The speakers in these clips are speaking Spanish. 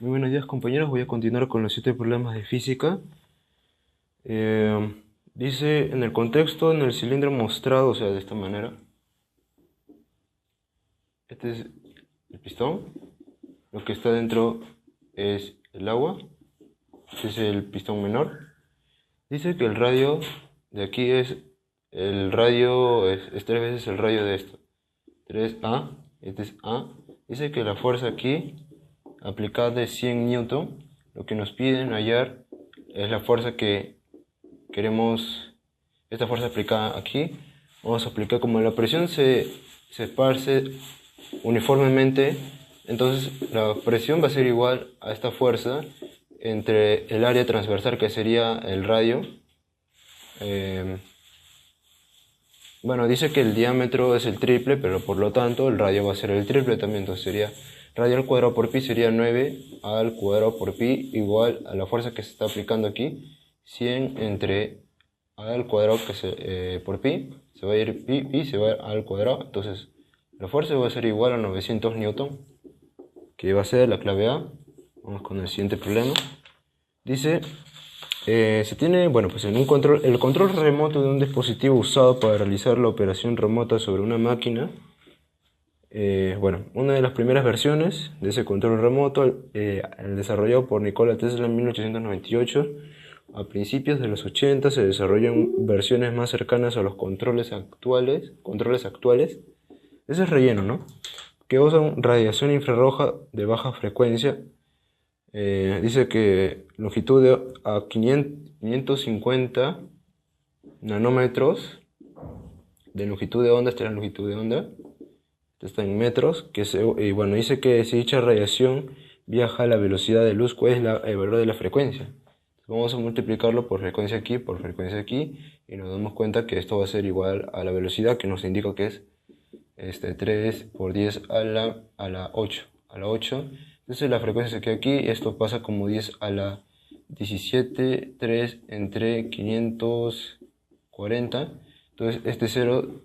Muy buenos días compañeros, voy a continuar con los 7 problemas de física. Dice en el contexto, en el cilindro mostrado, o sea, de esta manera. Este es el pistón, lo que está dentro es el agua, este es el pistón menor. Dice que el radio de aquí es 3 veces el radio de esto. 3A, este es A. Dice que la fuerza aquí aplicada es 100 newton. Lo que nos piden hallar es la fuerza que queremos, esta fuerza aplicada aquí. Vamos a aplicar, como la presión se esparce uniformemente, entonces la presión va a ser igual a esta fuerza entre el área transversal, que sería el radio. Bueno, dice que el diámetro es el triple, pero por lo tanto el radio va a ser el triple también. Entonces sería radio al cuadrado por pi sería 9 al cuadrado por pi igual a la fuerza que se está aplicando aquí. 100 entre a al cuadrado por pi, se va a ir pi se va a ir al cuadrado. Entonces la fuerza va a ser igual a 900 newton, que va a ser la clave A. Vamos con el siguiente problema. Dice... se tiene, bueno, pues en el control remoto de un dispositivo usado para realizar la operación remota sobre una máquina. Bueno, una de las primeras versiones de ese control remoto, desarrollado por Nikola Tesla en 1898, a principios de los 80 se desarrollan versiones más cercanas a los controles actuales. Ese es relleno, ¿no? Que usan radiación infrarroja de baja frecuencia. Dice que longitud a 550 nanómetros de longitud de onda. Esta es la longitud de onda, esta está en metros, y bueno, dice que si dicha radiación viaja a la velocidad de luz, ¿cuál es el valor de la frecuencia? Vamos a multiplicarlo por frecuencia aquí, y nos damos cuenta que esto va a ser igual a la velocidad, que nos indica que es 3 por 10 a la 8. Entonces la frecuencia se queda aquí, esto pasa como 10 a la 17, 3 entre 540, entonces este 0,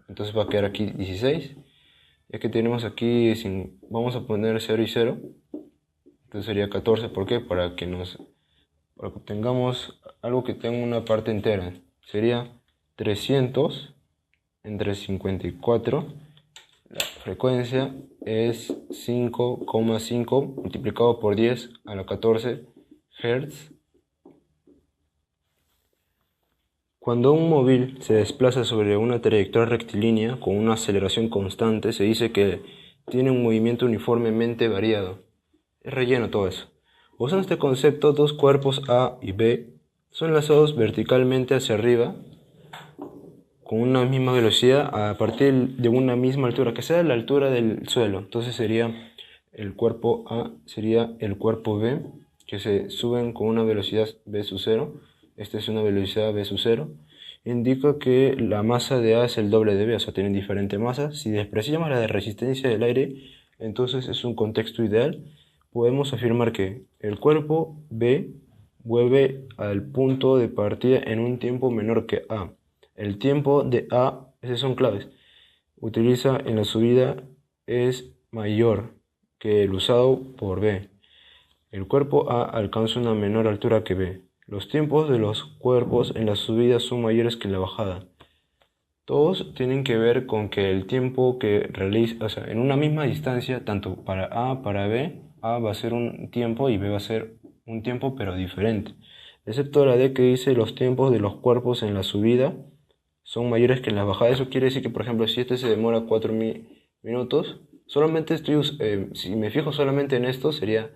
entonces va a quedar aquí 16, ya que tenemos aquí, vamos a poner 0 y 0, entonces sería 14, ¿por qué? Para que obtengamos algo que tenga una parte entera, sería 300 entre 54, la frecuencia es 5,5 multiplicado por 10 a la 14 Hz. Cuando un móvil se desplaza sobre una trayectoria rectilínea con una aceleración constante, se dice que tiene un movimiento uniformemente variado. Es relleno todo eso. Usando este concepto, dos cuerpos A y B son enlazados verticalmente hacia arriba con una misma velocidad a partir de una misma altura, que sea la altura del suelo. Entonces sería el cuerpo A, sería el cuerpo B, que se suben con una velocidad v sub 0. Esta es una velocidad v sub 0. Indica que la masa de A es el doble de B, o sea, tienen diferente masa. Si despreciamos la de resistencia del aire, entonces es un contexto ideal. Podemos afirmar que el cuerpo B vuelve al punto de partida en un tiempo menor que A. El tiempo de A, esas son claves, utiliza en la subida es mayor que el usado por B. El cuerpo A alcanza una menor altura que B. Los tiempos de los cuerpos en la subida son mayores que en la bajada. Todos tienen que ver con que el tiempo que realiza, o sea, en una misma distancia, tanto para A, para B, A va a ser un tiempo y B va a ser un tiempo pero diferente. Excepto la D, que dice los tiempos de los cuerpos en la subida son mayores que en las bajadas. Eso quiere decir que, por ejemplo, si este se demora 4 minutos, solamente si me fijo solamente en esto, sería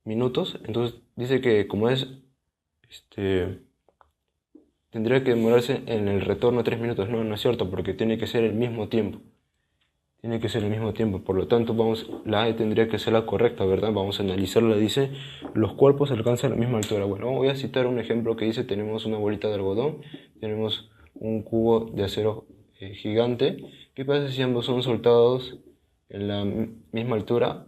minutos. Entonces dice que como tendría que demorarse en el retorno 3 minutos. No, no es cierto, porque tiene que ser el mismo tiempo. Por lo tanto, la A tendría que ser la correcta, ¿verdad? Vamos a analizarla. Dice, los cuerpos alcanzan la misma altura. Bueno, voy a citar un ejemplo que dice, tenemos una bolita de algodón, tenemos un cubo de acero gigante. ¿Qué pasa si ambos son soltados en la misma altura?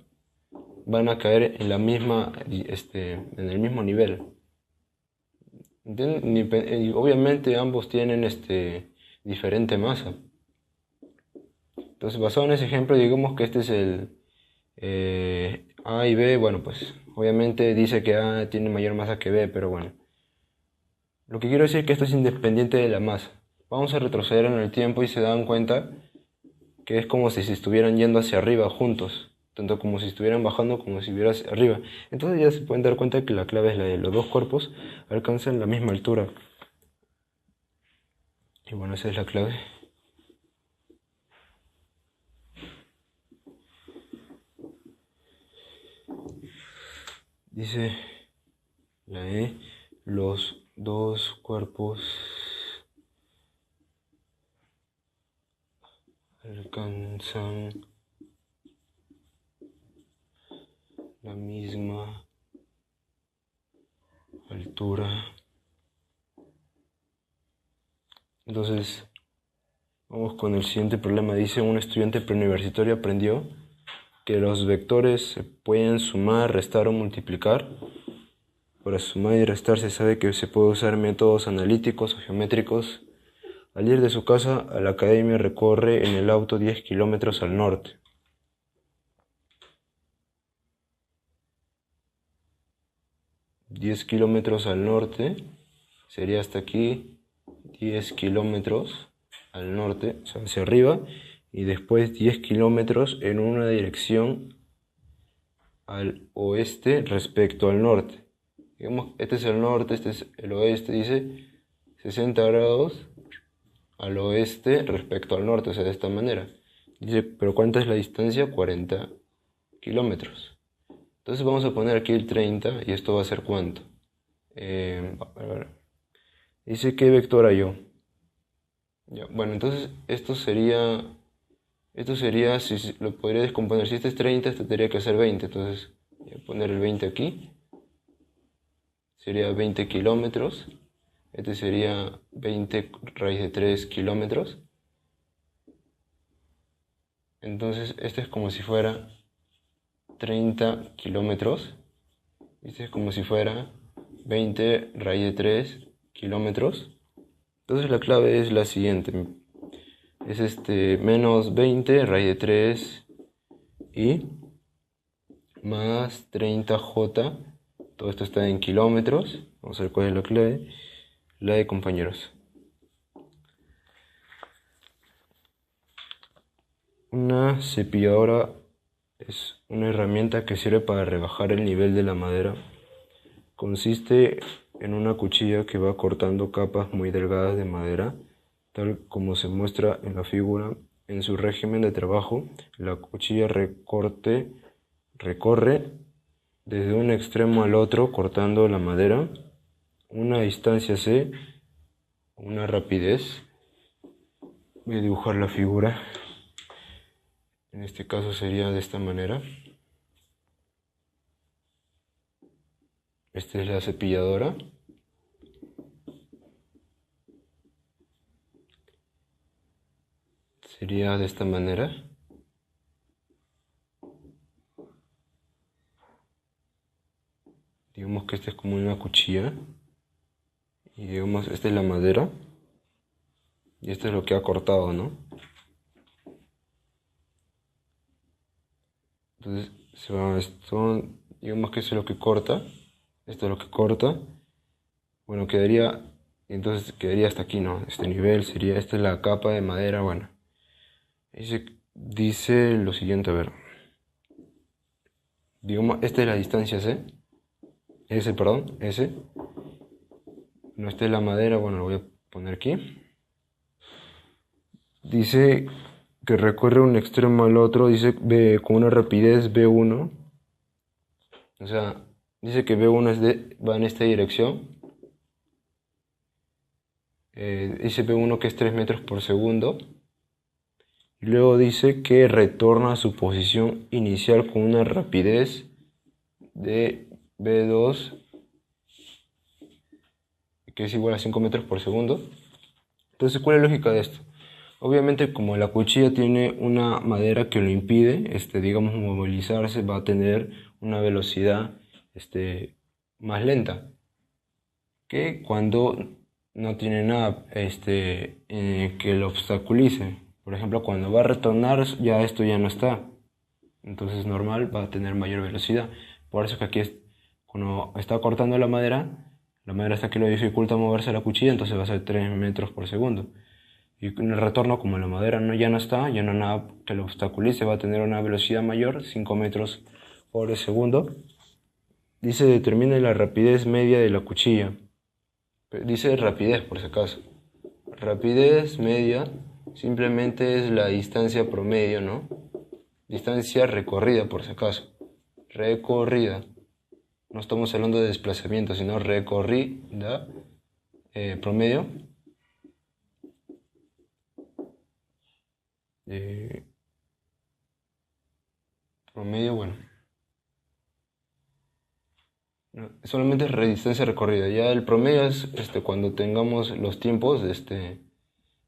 Van a caer en en el mismo nivel. Y obviamente ambos tienen diferente masa. Entonces, basado en ese ejemplo, digamos que este es A y B, bueno, pues obviamente dice que A tiene mayor masa que B, pero bueno. Lo que quiero decir es que esto es independiente de la masa. Vamos a retroceder en el tiempo y se dan cuenta que es como si se estuvieran yendo hacia arriba juntos, tanto como si estuvieran bajando como si hubiera hacia arriba. Entonces ya se pueden dar cuenta que la clave es la de los dos cuerpos alcanzan la misma altura. Y bueno, esa es la clave. Dice la E, los dos cuerpos alcanzan la misma altura. Entonces, vamos con el siguiente problema. Dice, un estudiante preuniversitario aprendió que los vectores se pueden sumar, restar o multiplicar. Para sumar y restar se sabe que se puede usar métodos analíticos o geométricos. Al ir de su casa a la academia recorre en el auto 10 kilómetros al norte. ...10 kilómetros al norte sería hasta aquí, 10 kilómetros al norte, o sea, hacia arriba, y después 10 kilómetros en una dirección al oeste respecto al norte. Digamos, este es el norte, este es el oeste, dice 60 grados al oeste respecto al norte, o sea, de esta manera. Dice, pero ¿cuánta es la distancia? 40 kilómetros. Entonces vamos a poner aquí el 30 y esto va a ser ¿cuánto? A ver. Dice ¿qué vector halló? Ya, bueno, entonces esto sería, si lo podría descomponer, si este es 30, este tendría que ser 20, entonces voy a poner el 20 aquí, sería 20 kilómetros, este sería 20 raíz de 3 kilómetros, entonces este es como si fuera 30 kilómetros, este es como si fuera 20 raíz de 3 kilómetros. Entonces la clave es la siguiente, es menos 20 raíz de 3 y más 30j, todo esto está en kilómetros. Vamos a ver cuál es la clave, la de compañeros. Una cepilladora es una herramienta que sirve para rebajar el nivel de la madera. Consiste en una cuchilla que va cortando capas muy delgadas de madera, tal como se muestra en la figura. En su régimen de trabajo, la cuchilla recorre desde un extremo al otro cortando la madera, una distancia c, una rapidez. Voy a dibujar la figura. En este caso sería de esta manera. Esta es la cepilladora. Sería de esta manera. Digamos que esta es como una cuchilla. Y digamos, esta es la madera. Y esto es lo que ha cortado, ¿no? Entonces se va esto, digamos que eso es lo que corta. Esto es lo que corta. Bueno, entonces quedaría hasta aquí, ¿no? Este nivel sería, esta es la capa de madera, bueno. Dice lo siguiente, a ver. Digamos, esta es la distancia C. S. No, esta es la madera, bueno, lo voy a poner aquí. Dice que recorre un extremo al otro, dice con una rapidez V1. O sea, dice que V1 va en esta dirección. Dice V1 que es 3 metros por segundo. Y luego dice que retorna a su posición inicial con una rapidez de V2, que es igual a 5 metros por segundo. Entonces, ¿cuál es la lógica de esto? Obviamente, como la cuchilla tiene una madera que lo impide, digamos, movilizarse, va a tener una velocidad más lenta que cuando no tiene nada que lo obstaculice. Por ejemplo, cuando va a retornar, ya esto ya no está. entonces normal va a tener mayor velocidad. Por eso que aquí cuando está cortando la madera está que lo dificulta moverse la cuchilla, entonces va a ser 3 metros por segundo. Y en el retorno, como la madera ya no está, ya no hay nada que lo obstaculice, va a tener una velocidad mayor, 5 metros por segundo. Dice determine la rapidez media de la cuchilla. Dice rapidez por si acaso. Rapidez media simplemente es la distancia promedio, ¿no? Distancia recorrida por si acaso. Recorrida. No estamos hablando de desplazamiento, sino recorrida promedio. Promedio, bueno. No, solamente es distancia recorrida. Ya el promedio es cuando tengamos los tiempos,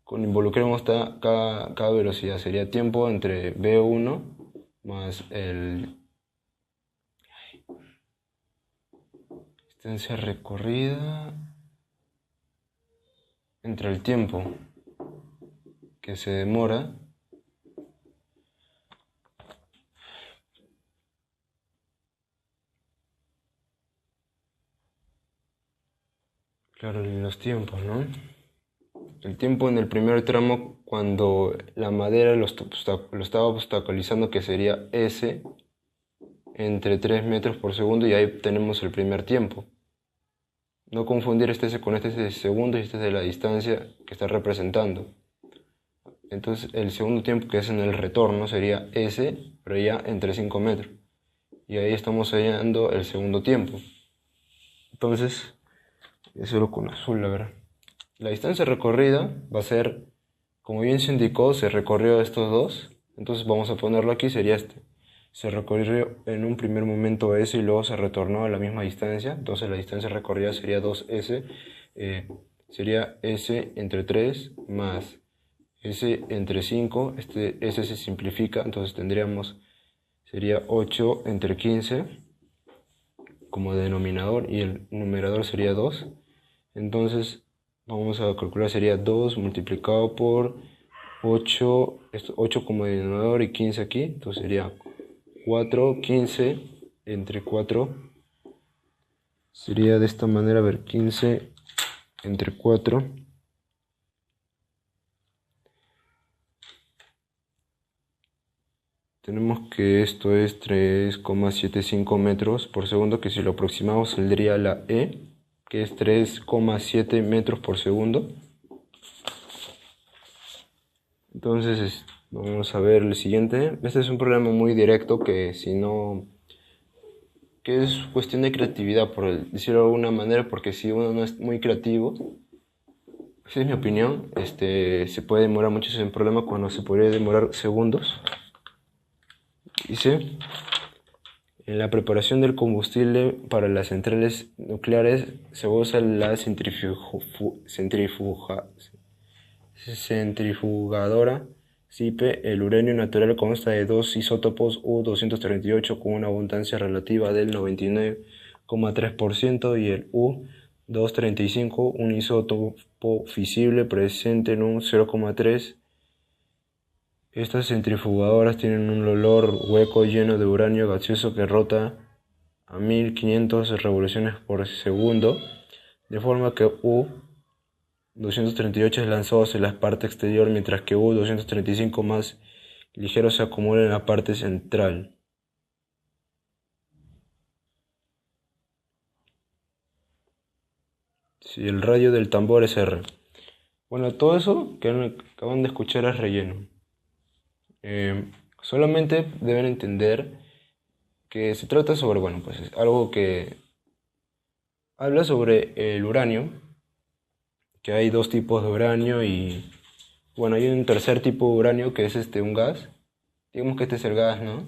cuando involucremos cada velocidad. Sería tiempo entre V1 más el distancia recorrida entre el tiempo que se demora claro, en los tiempos, ¿no? El tiempo en el primer tramo cuando la madera lo estaba obstaculizando, que sería S entre 3 metros por segundo, y ahí tenemos el primer tiempo. No confundir este S con este S de segundo, y este es de la distancia que está representando. Entonces el segundo tiempo, que es en el retorno, sería S, pero ya entre 5 metros. Y ahí estamos hallando el segundo tiempo. Entonces, eso es lo con azul, la verdad. La distancia recorrida va a ser, como bien se indicó, se recorrió estos dos. Entonces vamos a ponerlo aquí, sería este. Se recorrió en un primer momento S y luego se retornó a la misma distancia. Entonces la distancia recorrida sería 2S. Sería S entre 3 más S entre 5. Este S se simplifica, entonces tendríamos, sería 8 entre 15 como denominador y el numerador sería 2. Entonces vamos a calcular, sería 2 multiplicado por 8, 8 como denominador y 15 aquí, entonces sería 4, 15 entre 4, sería de esta manera, a ver, 15 entre 4, tenemos que esto es 3,75 metros por segundo, que si lo aproximamos saldría la E, que es 3,7 metros por segundo. Entonces vamos a ver el siguiente. Este es un problema muy directo que que es cuestión de creatividad, por decirlo de alguna manera, porque si uno no es muy creativo, esa es mi opinión, se puede demorar mucho en problema cuando se podría demorar segundos. Dice, en la preparación del combustible para las centrales nucleares se usa la centrifugadora SIPE. El uranio natural consta de dos isótopos U-238 con una abundancia relativa del 99,3% y el U-235, un isótopo fisible presente en un 0,3%. Estas centrifugadoras tienen un olor hueco lleno de uranio gaseoso que rota a 1500 revoluciones por segundo, de forma que U-238 es lanzado hacia la parte exterior, mientras que U-235 más ligero se acumula en la parte central. Si el radio del tambor es R. Bueno, todo eso que acaban de escuchar es relleno. Solamente deben entender que se trata sobre, bueno, pues es algo que habla sobre el uranio, que hay dos tipos de uranio y, bueno, hay un tercer tipo de uranio que es un gas. Digamos que este es el gas, ¿no?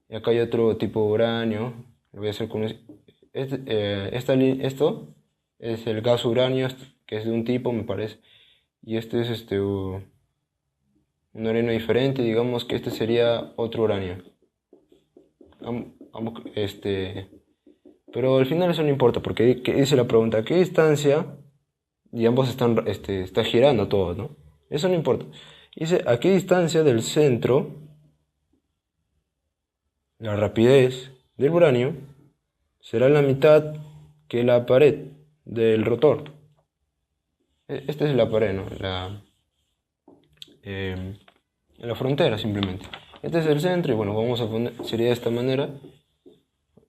Y acá hay otro tipo de uranio. Lo voy a hacer con esto es el gas uranio, que es de un tipo, me parece. Y este es un uranio diferente, digamos que este sería otro uranio. Pero al final eso no importa, porque dice la pregunta, ¿a qué distancia? Y ambos está girando todo, ¿no? Eso no importa. Dice, ¿a qué distancia del centro la rapidez del uranio será la mitad que la pared del rotor. Esta es la pared, ¿no? La frontera simplemente. Este es el centro y bueno, vamos a poner, sería de esta manera.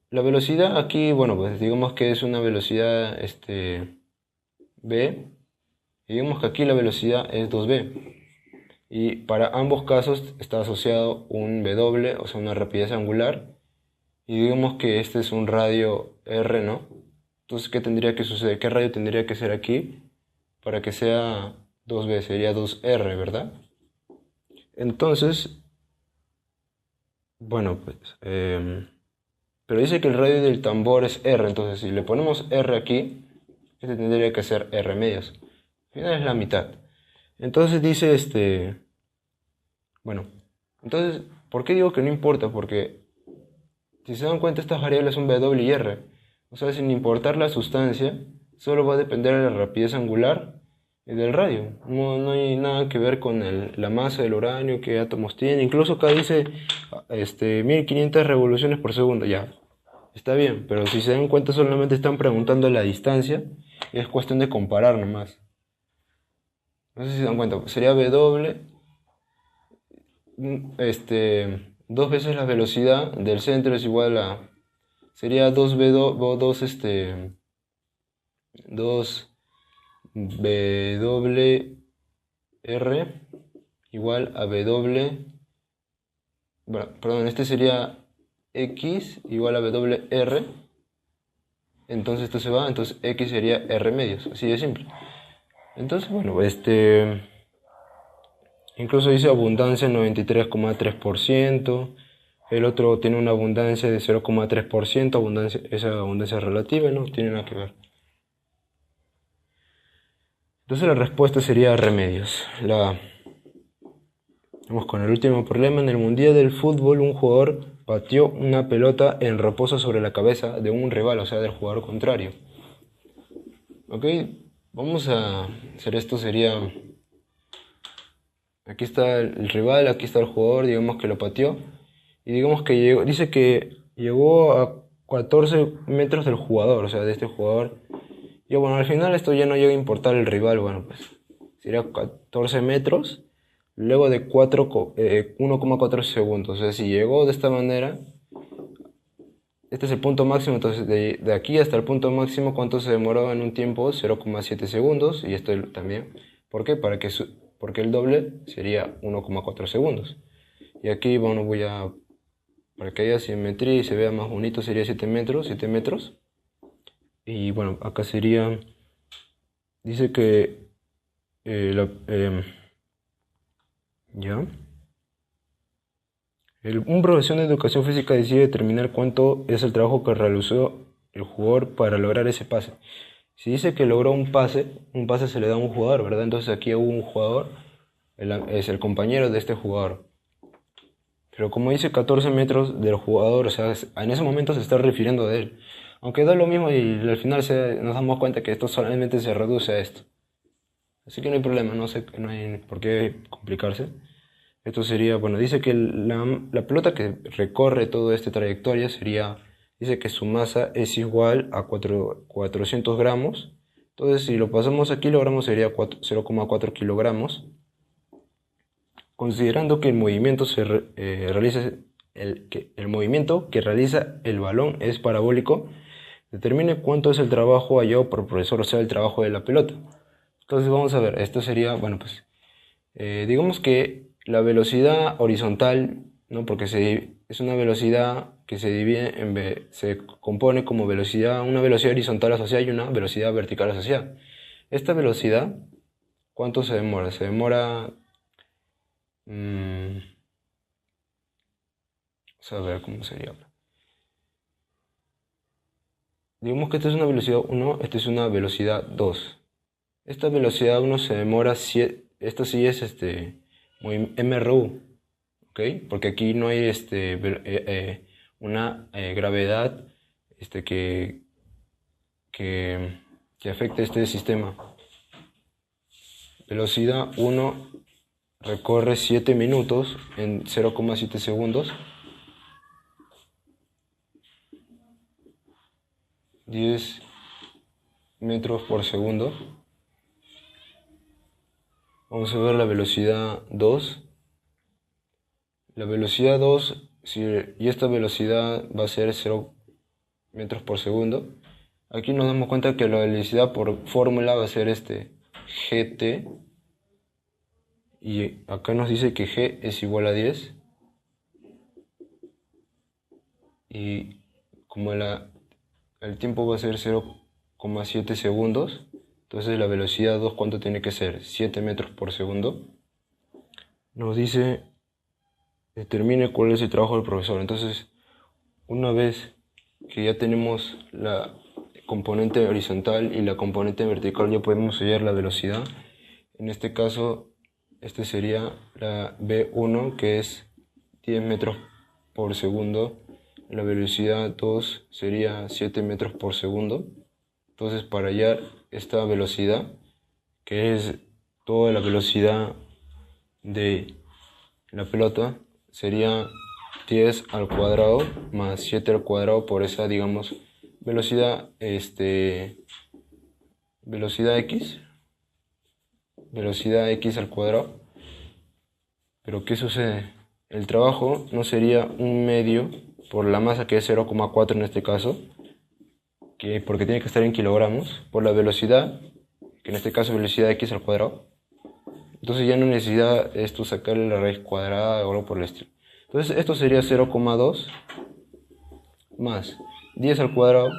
La velocidad aquí, bueno, pues digamos que es una velocidad v, y digamos que aquí la velocidad es 2v. Y para ambos casos está asociado un w, o sea, una rapidez angular. Y digamos que este es un radio r, ¿no? Entonces, ¿qué tendría que suceder? ¿Qué radio tendría que ser aquí para que sea 2v? Sería 2r, ¿verdad? Entonces, bueno, pues... pero dice que el radio del tambor es r, entonces si le ponemos r aquí, este tendría que ser r medios. Al final es la mitad. Entonces dice bueno, entonces, ¿por qué digo que no importa? Porque si se dan cuenta, estas variables son w y r. O sea, sin importar la sustancia, solo va a depender de la rapidez angular y del radio. No hay nada que ver con la masa del uranio, qué átomos tiene. Incluso acá dice 1500 revoluciones por segundo. Ya, está bien, pero si se dan cuenta, solamente están preguntando la distancia y es cuestión de comparar nomás. No sé si se dan cuenta, sería w, dos veces la velocidad del centro es igual a, sería 2wr igual a w, bueno, perdón, este sería x igual a wr, entonces esto se va, entonces x sería r medios, así de simple. Entonces, bueno, incluso dice abundancia 93,3%, el otro tiene una abundancia de 0,3%, esa abundancia relativa, no tiene nada que ver. Entonces la respuesta sería remedios. Vamos con el último problema. En el Mundial del Fútbol, un jugador pateó una pelota en reposo sobre la cabeza de un rival, o sea, del jugador contrario. Ok, vamos a hacer esto, sería... Aquí está el rival, aquí está el jugador, digamos que lo pateó. Y digamos que dice que llegó a 14 metros del jugador, o sea, de este jugador. Y bueno, al final esto ya no llega a importar el rival, bueno, pues sería 14 metros, luego de 1,4 segundos. O sea, si llegó de esta manera, este es el punto máximo, entonces de aquí hasta el punto máximo, ¿cuánto se demoró en un tiempo? 0,7 segundos, y esto también. ¿Por qué? Porque el doble sería 1,4 segundos. Y aquí, bueno, para que haya simetría y se vea más bonito, sería 7 metros, 7 metros. Y bueno, acá sería, dice que, ya, un profesor de educación física decide determinar cuánto es el trabajo que realizó el jugador para lograr ese pase. Si dice que logró un pase se le da a un jugador, ¿verdad? Entonces aquí hubo un jugador, es el compañero de este jugador. Pero como dice 14 metros del jugador, o sea, en ese momento se está refiriendo a él. Aunque da lo mismo y al final nos damos cuenta que esto solamente se reduce a esto. Así que no hay problema, no hay por qué complicarse. Esto sería, bueno, dice que la pelota que recorre toda esta trayectoria dice que su masa es igual a 400 gramos. Entonces, si lo pasamos a kilogramos, sería 0,4 kilogramos. Considerando que el movimiento el movimiento que realiza el balón es parabólico, determine cuánto es el trabajo hallado por el profesor, o sea, el trabajo de la pelota. Entonces vamos a ver, esto sería, bueno, pues, digamos que la velocidad horizontal, ¿no? Porque es una velocidad que se compone como una velocidad horizontal asociada y una velocidad vertical asociada. Esta velocidad, ¿cuánto se demora? Se demora... vamos a ver cómo sería. Digamos que esta es una velocidad 1, esta es una velocidad 2. Esta velocidad 1 se demora, esto sí es muy MRU, ¿ok? Porque aquí no hay una gravedad que afecte este sistema. Velocidad 1 recorre 7 minutos en 0,7 segundos. 10 metros por segundo. Vamos a ver la velocidad 2. La velocidad 2, y esta velocidad va a ser 0 metros por segundo. Aquí nos damos cuenta que la velocidad por fórmula va a ser gt. Y acá nos dice que g es igual a 10. Y como el tiempo va a ser 0,7 segundos, entonces la velocidad 2, ¿cuánto tiene que ser? 7 metros por segundo. Nos dice, determine cuál es el trabajo del profesor. Entonces, una vez que ya tenemos la componente horizontal y la componente vertical, ya podemos hallar la velocidad. En este caso, sería la V1, que es 10 metros por segundo. La velocidad 2 sería 7 metros por segundo. Entonces, para hallar esta velocidad, que es toda la velocidad de la pelota, sería 10 al cuadrado más 7 al cuadrado por esa, digamos, velocidad, velocidad x al cuadrado. Pero ¿qué sucede? El trabajo no sería un medio por la masa, que es 0,4 en este caso, porque tiene que estar en kilogramos, por la velocidad, que en este caso es velocidad x al cuadrado. Entonces ya no necesita esto sacarle la raíz cuadrada o algo por el estilo. Entonces esto sería 0,2 más 10 al cuadrado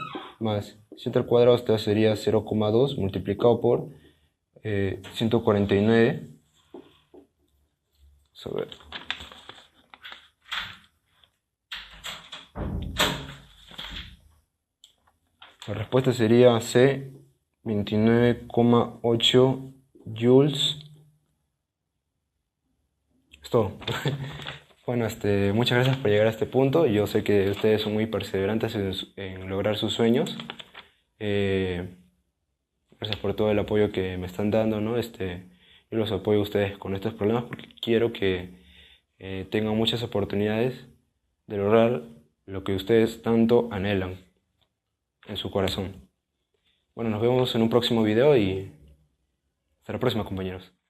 más 7 al cuadrado, esto sería 0,2 multiplicado por 149. Vamos a ver. La respuesta sería C, 29,8 joules. Es todo. Bueno, muchas gracias por llegar a este punto. Yo sé que ustedes son muy perseverantes en lograr sus sueños. Gracias por todo el apoyo que me están dando, ¿no? Yo los apoyo a ustedes con estos problemas porque quiero que tengan muchas oportunidades de lograr lo que ustedes tanto anhelan en su corazón. Bueno, nos vemos en un próximo video y hasta la próxima, compañeros.